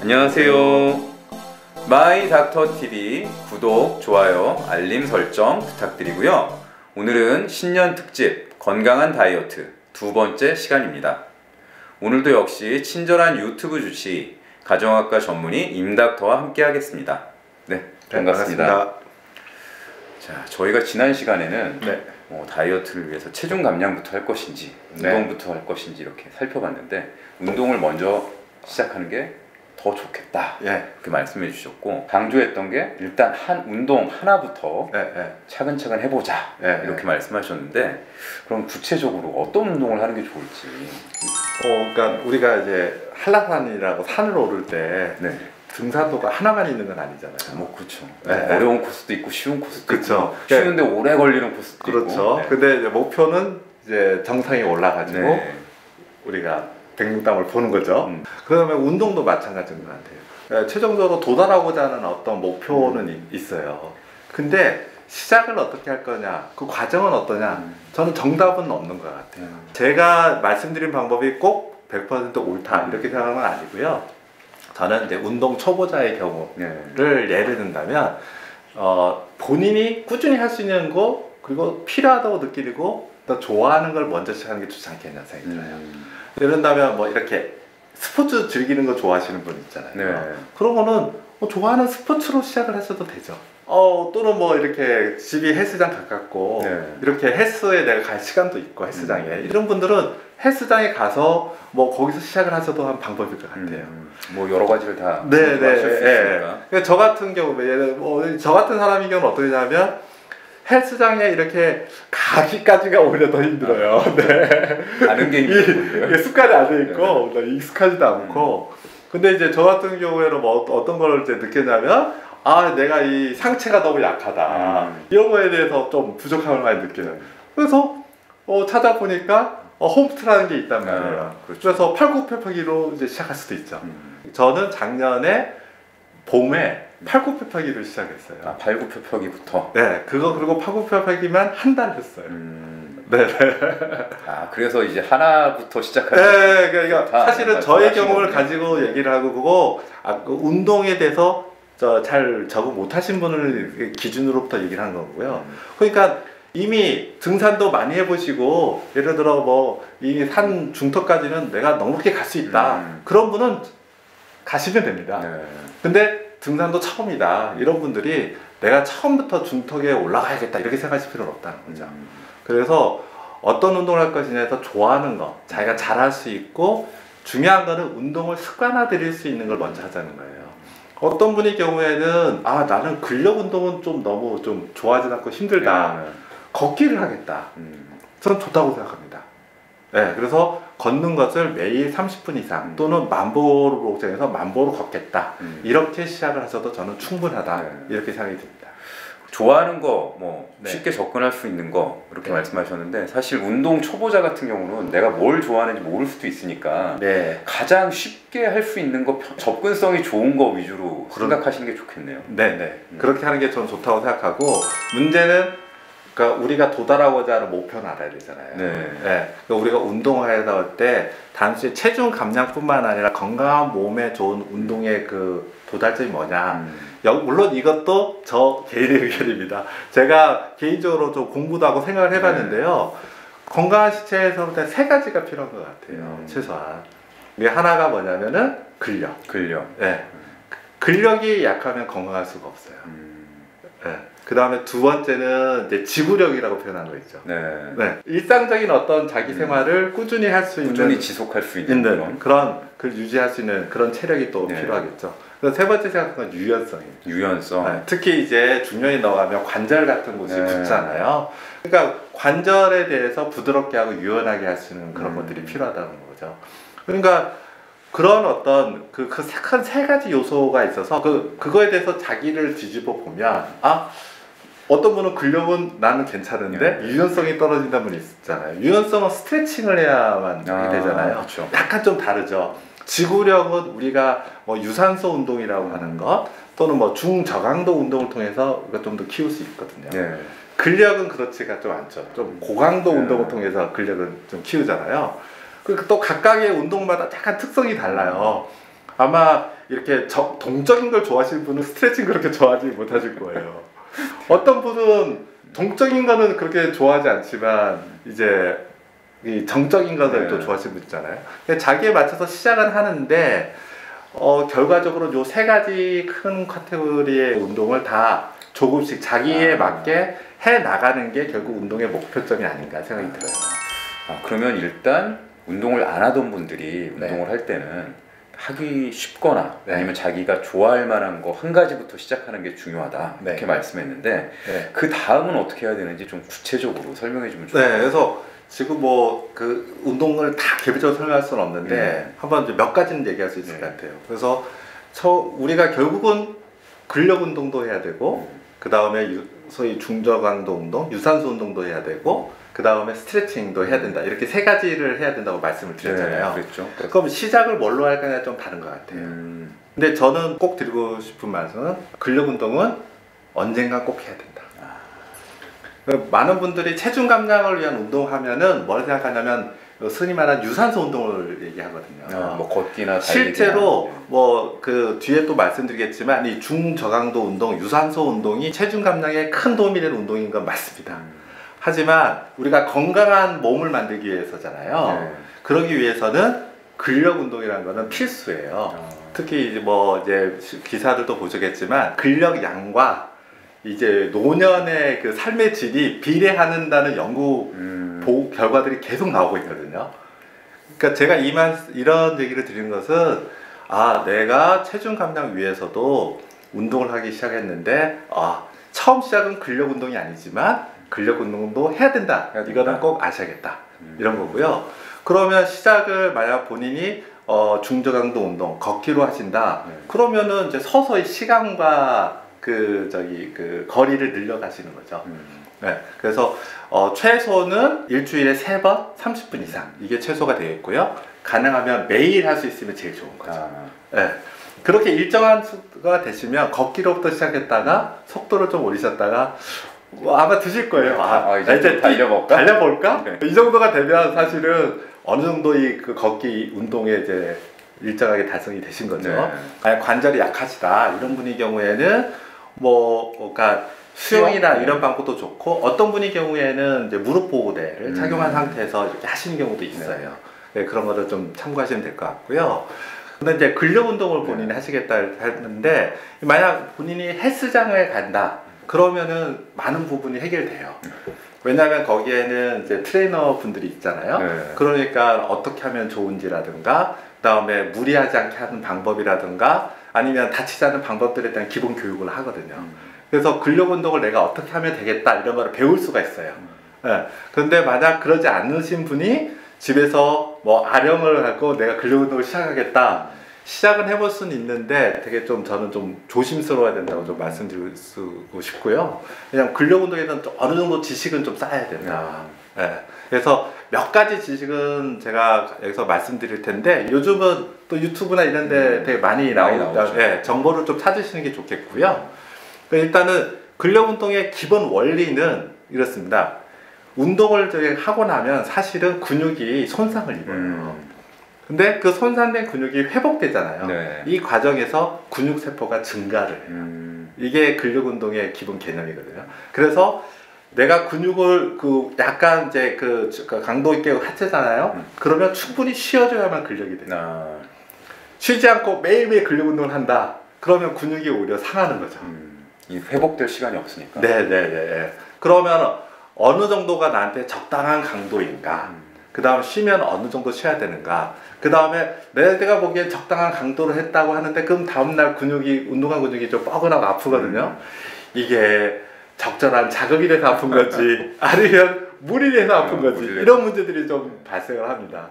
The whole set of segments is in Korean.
안녕하세요. 마이닥터TV 구독, 좋아요, 알림 설정 부탁드리고요. 오늘은 신년 특집 건강한 다이어트 두 번째 시간입니다. 오늘도 역시 친절한 유튜브 주치 가정학과 전문의 임닥터와 함께 하겠습니다. 네, 반갑습니다. 자, 저희가 지난 시간에는 다이어트를 위해서 체중 감량부터 할 것인지 운동부터 할 것인지 이렇게 살펴봤는데, 운동을 먼저 시작하는 게 더 좋겠다 그렇게 말씀해 주셨고, 강조했던 게 일단 운동 하나부터 차근차근 해보자 이렇게 말씀하셨는데, 그럼 구체적으로 어떤 운동을 하는 게 좋을지. 그러니까 우리가 이제 한라산이라고 산을 오를 때 등산로가 하나만 있는 건 아니잖아요. 뭐 그렇죠. 어려운 코스도 있고 쉬운 코스도 있고, 쉬운데 오래 걸리는 코스도 있고. 그렇죠. 근데 이제 목표는 이제 정상에 올라가지고 우리가 백록담을 보는 거죠. 그다음에 운동도 마찬가지인 것 같아요. 최종적으로 도달하고자 하는 어떤 목표는 있어요. 근데 시작을 어떻게 할 거냐, 그 과정은 어떠냐, 저는 정답은 없는 것 같아요. 제가 말씀드린 방법이 꼭 100% 옳다 이렇게 생각하는 건 아니고요. 저는 이제 운동 초보자의 경우를 예를 든다면, 본인이 꾸준히 할 수 있는 거, 그리고 필요하다고 느끼고 또 좋아하는 걸 먼저 시작하는 게 좋지 않겠냐 생각이 들어요. 예를 든다면 뭐 이렇게 스포츠 즐기는 거 좋아하시는 분 있잖아요. 그런 거는 좋아하는 스포츠로 시작을 하셔도 되죠. 또는 뭐 이렇게 집이 헬스장 가깝고 이렇게 헬스에 내가 갈 시간도 있고 헬스장에 이런 분들은 헬스장에 가서 뭐 거기서 시작을 하셔도 한 방법일 것 같아요. 뭐 여러 가지를 다 하실 수 있으니까. 저 같은 경우, 저 같은 사람의 경우는 어떠냐면, 헬스장에 이렇게 가기까지가 오히려 더 힘들어요. 가는 게 힘들어요. 습관이 안 돼 있고 익숙하지도 않고. 근데 이제 저 같은 경우에는 뭐 어떤 걸 이제 느꼈냐면, 내가 이 상체가 너무 약하다. 이런 거에 대해서 좀 부족함을 많이 느껴요. 그래서 찾아보니까 홈트라는 게 있단 말이에요. 그래서 팔굽혀펴기로 이제 시작할 수도 있죠. 저는 작년에 봄에 팔굽혀펴기를 시작했어요. 팔굽혀펴기부터? 그리고 팔굽혀펴기만 한 달 했어요. 그래서 이제 하나부터 시작하는. 그러니까 사실은 저의 경험을 가지고 얘기를 하고, 그 운동에 대해서 잘 적응 못하신 분을 기준으로부터 얘기를 하는 거고요. 그러니까 이미 등산도 많이 해보시고, 예를 들어 뭐 이미 산 중턱까지는 내가 넉넉히 갈 수 있다, 그런 분은 가시면 됩니다. 근데 등산도 처음이다 이런 분들이 내가 처음부터 중턱에 올라가야겠다 이렇게 생각하실 필요는 없다는 거죠. 그래서 어떤 운동을 할 것이냐에서 좋아하는 거, 자기가 잘할 수 있고, 중요한 거는 운동을 습관화들일 수 있는 걸 먼저 하자는 거예요. 어떤 분의 경우에는 나는 근력 운동은 좀 너무 좀 좋아하지 않고 힘들다, 걷기를 하겠다. 저는 좋다고 생각합니다. 그래서 걷는 것을 매일 30분 이상 또는 만보로 목적해서 만보로 걷겠다, 이렇게 시작을 하셔도 저는 충분하다 이렇게 생각이 듭니다. 좋아하는 거, 쉽게 접근할 수 있는 거 이렇게 말씀하셨는데, 사실 운동 초보자 같은 경우는 내가 뭘 좋아하는지 모를 수도 있으니까 가장 쉽게 할 수 있는 거, 접근성이 좋은 거 위주로 생각하시는 게 좋겠네요. 그렇게 하는 게 저는 좋다고 생각하고, 문제는 그러니까 우리가 도달하고자 하는 목표는 알아야 되잖아요. 그러니까 우리가 운동을 하다 할 때 단순히 체중 감량뿐만 아니라 건강한 몸에 좋은 운동의 그 도달점이 뭐냐, 물론 이것도 저 개인의 의견입니다. 제가 개인적으로 좀 공부도 하고 생각을 해봤는데요. 건강한 시체에서부터 세 가지가 필요한 것 같아요. 최소한. 이게 하나가 뭐냐면은 근력. 근력이 약하면 건강할 수가 없어요. 그 다음에 두 번째는 이제 지구력이라고 표현하는 거 있죠. 일상적인 어떤 자기 생활을 꾸준히 할 수 있는, 꾸준히 지속할 수 있는 그런 유지할 수 있는 그런 체력이 또 필요하겠죠. 그래서 세 번째 생각하는 건 유연성이에요. 유연성. 특히 이제 중년이 넘어가면 관절 같은 곳이 붙잖아요. 그러니까 관절에 대해서 부드럽게 하고 유연하게 할 수 있는 그런 것들이 필요하다는 거죠. 그러니까 그런 어떤 그 큰 세 가지 요소가 있어서 그거에 대해서 자기를 뒤집어 보면, 어떤 분은 근력은 나는 괜찮은데 유연성이 떨어진다는 분이 있잖아요. 유연성은 스트레칭을 해야만 되잖아요. 약간 좀 다르죠. 지구력은 우리가 뭐 유산소 운동이라고 하는 것, 또는 뭐 중저강도 운동을 통해서 우리가 좀 더 키울 수 있거든요. 근력은 그렇지가 좀 않죠. 좀 고강도 운동을 통해서 근력은 좀 키우잖아요. 또 각각의 운동마다 약간 특성이 달라요. 아마 이렇게 동적인 걸 좋아하시는 분은 스트레칭 그렇게 좋아하지 못하실 거예요. 어떤 분은 동적인 거는 그렇게 좋아하지 않지만 이제 이 정적인 것을 또 좋아하시는 분 있잖아요. 자기에 맞춰서 시작은 하는데 결과적으로 요 세 가지 큰 카테고리의 운동을 다 조금씩 자기에 맞게 해 나가는 게 결국 운동의 목표점이 아닌가 생각이 들어요. 그러면 일단 운동을 안 하던 분들이 운동을 할 때는 하기 쉽거나 아니면 자기가 좋아할 만한 거 한 가지부터 시작하는 게 중요하다 이렇게 말씀했는데 그 다음은 어떻게 해야 되는지 좀 구체적으로 설명해 주면 좋을 것 같아요. 그래서 지금 뭐 그 운동을 다 개별적으로 설명할 수는 없는데 한번 이제 몇 가지는 얘기할 수 있을 것 같아요. 그래서 우리가 결국은 근력 운동도 해야 되고 그 다음에 소위 중저강도 운동, 유산소 운동도 해야 되고 그 다음에 스트레칭도 해야 된다. 이렇게 세 가지를 해야 된다고 말씀을 드렸잖아요. 그렇죠. 그럼 시작을 뭘로 할까냐 좀 다른 것 같아요. 근데 저는 꼭 드리고 싶은 말씀은 근력 운동은 언젠가 꼭 해야 된다. 많은 분들이 체중 감량을 위한 운동하면은 뭘 생각하냐면 흔히 말하는 유산소 운동을 얘기하거든요. 뭐 걷기나 달리기나. 실제로 뭐 그 뒤에 또 말씀드리겠지만 이 중저강도 운동, 유산소 운동이 체중 감량에 큰 도움이 되는 운동인 건 맞습니다. 하지만 우리가 건강한 몸을 만들기 위해서잖아요. 그러기 위해서는 근력 운동이라는 거는 필수예요. 특히 이제 뭐 이제 기사들도 보시겠지만 근력 양과 이제 노년의 그 삶의 질이 비례한다는 연구 결과들이 계속 나오고 있거든요. 그러니까 제가 이런 얘기를 드리는 것은 내가 체중 감량 위해서도 운동을 하기 시작했는데 처음 시작은 근력 운동이 아니지만 근력 운동도 해야 된다. 이거는 꼭 아셔야겠다. 이런 거고요. 그러면 시작을 만약 본인이 중저강도 운동, 걷기로 하신다. 그러면은 이제 서서히 시간과 그 거리를 늘려가시는 거죠. 그래서 최소는 일주일에 3번 30분 이상 이게 최소가 되겠고요. 가능하면 매일 할 수 있으면 제일 좋은 거죠. 그렇게 일정한 수가 되시면 걷기로부터 시작했다가 속도를 좀 올리셨다가 아마 드실 거예요. 이제 달려볼까? 이 정도가 되면 사실은 어느 정도 그 걷기 운동에 이제 일정하게 달성이 되신 거죠. 관절이 약하시다 이런 분의 경우에는 그러니까 수영이나 이런 방법도 좋고 어떤 분의 경우에는 이제 무릎 보호대를 착용한 상태에서 이렇게 하시는 경우도 있어요. 그런 거를 좀 참고하시면 될 것 같고요. 근데 이제 근력 운동을 본인이 하시겠다 했는데 만약 본인이 헬스장을 간다 그러면은 많은 부분이 해결돼요. 왜냐하면 거기에는 이제 트레이너 분들이 있잖아요. 그러니까 어떻게 하면 좋은지라든가 그 다음에 무리하지 않게 하는 방법이라든가 아니면 다치지 않는 방법들에 대한 기본 교육을 하거든요. 그래서 근력 운동을 내가 어떻게 하면 되겠다 이런 거를 배울 수가 있어요. 그런데 만약 그러지 않으신 분이 집에서 뭐 아령을 하고 내가 근력 운동을 시작하겠다 시작은 해볼 수는 있는데 되게 저는 좀 조심스러워야 된다고 좀 말씀드리고 싶고요. 왜냐면 근력 운동에는 어느 정도 지식은 좀 쌓아야 된다. 그래서 몇 가지 지식은 제가 여기서 말씀드릴 텐데 요즘은 또 유튜브나 이런 데 되게 많이 나오니까 정보를 좀 찾으시는 게 좋겠고요. 일단은 근력 운동의 기본 원리는 이렇습니다. 운동을 하고 나면 사실은 근육이 손상을 입어요. 근데 그 손상된 근육이 회복되잖아요. 이 과정에서 근육세포가 증가를 해요. 이게 근력 운동의 기본 개념이거든요. 그래서 내가 근육을 약간 이제 강도 있게 하체잖아요. 그러면 충분히 쉬어줘야만 근력이 돼요. 쉬지 않고 매일매일 근력 운동을 한다. 그러면 근육이 오히려 상하는 거죠. 이 회복될 시간이 없으니까. 그러면 어느 정도가 나한테 적당한 강도인가? 그 다음 쉬면 어느 정도 쉬어야 되는가? 그 다음에 내가 보기엔 적당한 강도를 했다고 하는데 그럼 다음날 운동한 근육이 좀 뻐근하고 아프거든요. 이게 적절한 자극이 돼서 아픈 건지 아니면 무리를 해서 아픈 건지 이런 문제들이 좀 발생을 합니다.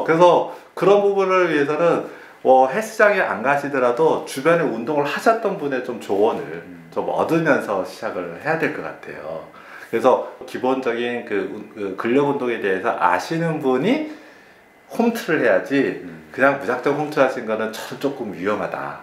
그래서 그런 부분을 위해서는 헬스장에 안 가시더라도 주변에 운동을 하셨던 분의 좀 조언을 좀 얻으면서 시작을 해야 될 것 같아요. 그래서 기본적인 그 근력 운동에 대해서 아시는 분이 홈트를 해야지 그냥 무작정 홈트 하신 거는 저는 조금 위험하다.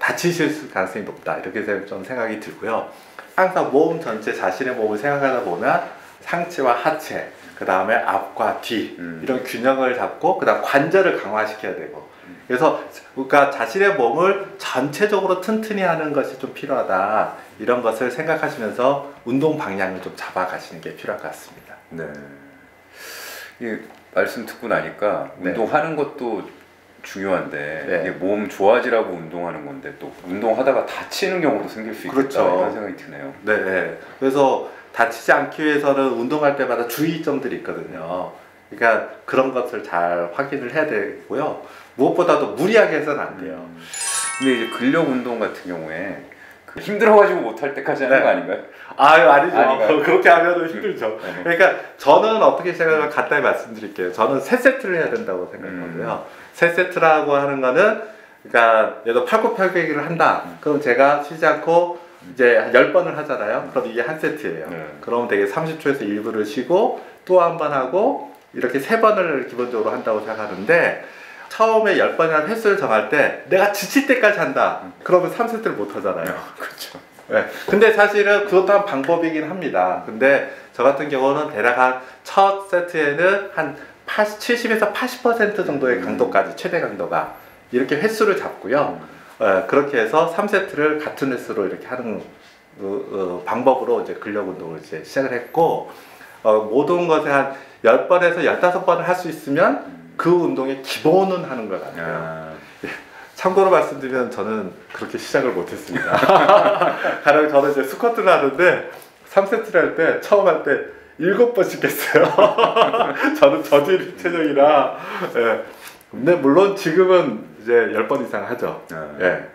다치실 가능성이 높다. 이렇게 좀 생각이 들고요. 항상 몸 전체 자신의 몸을 생각하다 보면 상체와 하체, 그 다음에 앞과 뒤 이런 균형을 잡고 그 다음 관절을 강화시켜야 되고 그래서 그러니까 자신의 몸을 전체적으로 튼튼히 하는 것이 좀 필요하다. 이런 것을 생각하시면서 운동 방향을 좀 잡아가시는 게 필요할 것 같습니다. 네. 이 말씀 듣고 나니까 네. 운동하는 것도 중요한데 네. 이게 몸 좋아지라고 운동하는 건데 또 운동하다가 다치는 경우도 생길 수 있겠다 그렇죠. 이런 생각이 드네요. 네, 네. 그래서 다치지 않기 위해서는 운동할 때마다 주의점들이 있거든요. 그러니까 그런 것을 잘 확인을 해야 되고요. 무엇보다도 무리하게 해서는 안 돼요. 근데 이제 근력 운동 같은 경우에 그 힘들어가지고 못할 때까지 하는 네. 거 아닌가요? 아유, 아니죠. 아닌가요? 그렇게 하면 힘들죠. 네. 그러니까 저는 어떻게 생각을 간단히 말씀드릴게요. 저는 3세트를 해야 된다고 생각하고요. 3세트라고 하는 거는 그러니까 예를 들어 팔굽혀펴기를 한다. 그럼 제가 쉬지 않고 이제 한 10번을 하잖아요. 그럼 이게 한 세트예요. 그러면 되게 30초에서 1분을 쉬고 또 한 번 하고 이렇게 3번을 기본적으로 한다고 생각하는데 처음에 10번이라는 횟수를 정할 때 내가 지칠 때까지 한다. 그러면 3세트를 못 하잖아요. 그렇죠. 네. 근데 사실은 그것도 한 방법이긴 합니다. 근데 저 같은 경우는 대략 한 첫 세트에는 한 70에서 80% 정도의 강도까지, 최대 강도가 이렇게 횟수를 잡고요. 그렇게 해서 3세트를 같은 횟수로 이렇게 하는 방법으로 이제 근력 운동을 이제 시작을 했고, 모든 것에 한 10번에서 15번을 할 수 있으면 그 운동의 기본은 하는 것 같아요. 참고로 말씀드리면 저는 그렇게 시작을 못했습니다. 가령 저는 이제 스쿼트를 하는데 3세트를 할 때 처음 할 때 7번씩 했어요. 저는 저질 체력이라. 예. 근데 물론 지금은 이제 10번 이상 하죠. 예.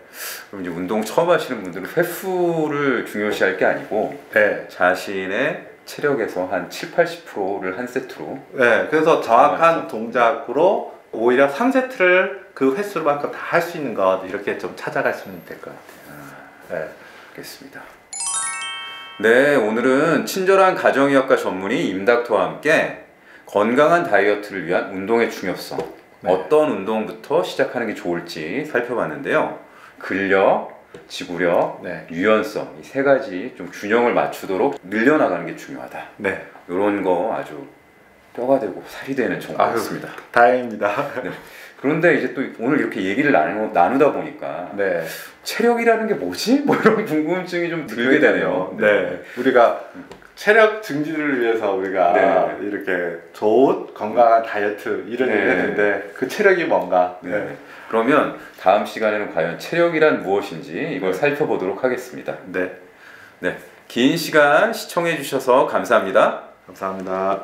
그럼 이제 운동 처음 하시는 분들은 횟수를 중요시할 게 아니고 네. 자신의 체력에서 한 70-80%를 한 세트로. 네. 그래서 정확한 동작으로 오히려 3세트를 그 횟수만큼 다 할 수 있는 것 이렇게 좀 찾아가시면 될 것 같아요. 네. 알겠습니다. 네, 오늘은 친절한 가정의학과 전문의 임닥터와 함께 건강한 다이어트를 위한 운동의 중요성, 어떤 운동부터 시작하는 게 좋을지 살펴봤는데요. 근력, 지구력, 유연성 이 세 가지 좀 균형을 맞추도록 늘려나가는 게 중요하다. 네. 이런 거 아주 뼈가 되고 살이 되는 정보였습니다. 다행입니다. 네. 그런데 이제 또 오늘 이렇게 얘기를 나누다 보니까 체력이라는 게 뭐지? 뭐 이런 궁금증이 좀 들게 되네요. 네. 우리가 체력 증진을 위해서 우리가 이렇게 좋은 건강한 다이어트 이런 얘기를 했는데 그 체력이 뭔가? 그러면 다음 시간에는 과연 체력이란 무엇인지 이걸 살펴보도록 하겠습니다. 네. 긴 시간 시청해 주셔서 감사합니다. 감사합니다.